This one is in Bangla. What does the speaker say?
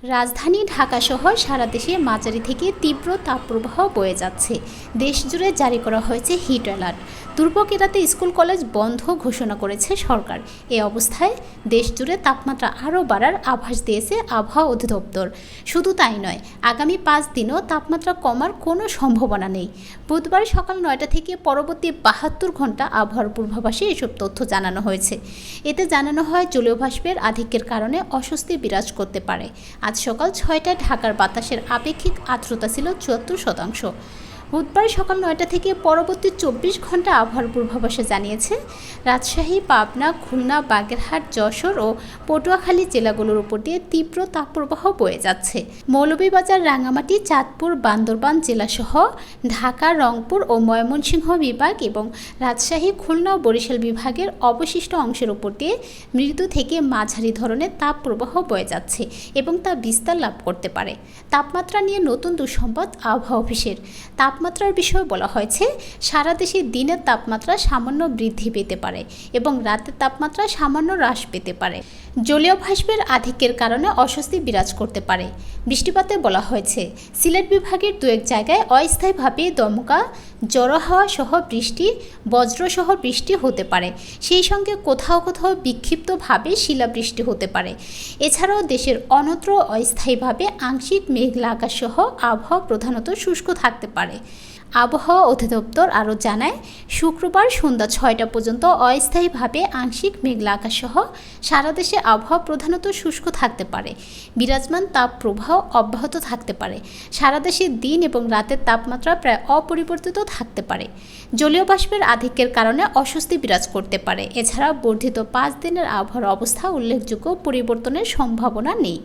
রাজধানী ঢাকাসহ সারা দেশে মাঝারি থেকে তীব্র তাপপ্রবাহ বয়ে যাচ্ছে। দেশজুড়ে জারি করা হয়েছে হিট অ্যালার্ট। দুর্ভোগ এড়াতে স্কুল কলেজ বন্ধ ঘোষণা করেছে সরকার। এ অবস্থায় দেশজুড়ে তাপমাত্রা আরও বাড়ার আভাস দিয়েছে আবহাওয়া অধিদপ্তর। শুধু তাই নয়, আগামী 5 দিনও তাপমাত্রা কমার কোনো সম্ভাবনা নেই। বুধবার সকাল 9টা থেকে পরবর্তী 72 ঘন্টা আবহাওয়ার পূর্বাভাসে এসব তথ্য জানানো হয়েছে। এতে জানানো হয়, জলীয় বাষ্পের আধিক্যের কারণে অস্বস্তি বিরাজ করতে পারে। আজ সকাল 6টায় ঢাকার বাতাসের আপেক্ষিক আর্দ্রতা ছিল 74%। বুধবার সকাল 9টা থেকে পরবর্তী 24 ঘন্টা আবহাওয়ার পূর্বাভাসে জানিয়েছে, রাজশাহী, পাবনা, খুলনা, বাগেরহাট, যশোর ও পটুয়াখালী জেলাগুলোর উপর দিয়ে তীব্র তাপপ্রবাহ বয়ে যাচ্ছে। মৌলভীবাজার, রাঙামাটি, চাঁদপুর, বান্দরবান জেলাসহ ঢাকা, রংপুর ও ময়মনসিংহ বিভাগ এবং রাজশাহী, খুলনা ও বরিশাল বিভাগের অবশিষ্ট অংশের উপর দিয়ে মৃদু থেকে মাঝারি ধরনের তাপপ্রবাহ বয়ে যাচ্ছে এবং তা বিস্তার লাভ করতে পারে। তাপমাত্রা নিয়ে নতুন দুঃসংবাদ আবহাওয়া অফিসের। তাপমাত্রার বিষয়ে বলা হয়েছে, সারা দেশে দিনের তাপমাত্রা সামান্য বৃদ্ধি পেতে পারে এবং রাতের তাপমাত্রা সামান্য হ্রাস পেতে পারে। জলীয় বাষ্পের আধিক্যের কারণে অস্বস্তি বিরাজ করতে পারে। বৃষ্টিপাতে বলা হয়েছে, সিলেট বিভাগের 2-1 জায়গায় অস্থায়ীভাবে দমকা, জড়ো হাওয়া সহ বৃষ্টি, বজ্রসহ বৃষ্টি হতে পারে। সেই সঙ্গে কোথাও কোথাও বিক্ষিপ্তভাবে শিলাবৃষ্টি হতে পারে। এছাড়াও দেশের অন্যত্র অস্থায়ীভাবে আংশিক মেঘলা আকাশ সহ আবহাওয়া প্রধানত শুষ্ক থাকতে পারে। আবহাওয়া অধিদপ্তর আরও জানায়, শুক্রবার সন্ধ্যা 6টা পর্যন্ত অস্থায়ীভাবে আংশিক মেঘলা আকাশ সহ সারা দেশে আবহাওয়া প্রধানত শুষ্ক থাকতে পারে। বিরাজমান তাপপ্রবাহ অব্যাহত থাকতে পারে। সারা দেশে দিন এবং রাতের তাপমাত্রা প্রায় অপরিবর্তিত থাকতে পারে। জলীয় বাষ্পের আধিক্যের কারণে অস্বস্তি বিরাজ করতে পারে। এছাড়া বর্ধিত 5 দিনের আবহাওয়ার অবস্থা উল্লেখযোগ্য পরিবর্তনের সম্ভাবনা নেই।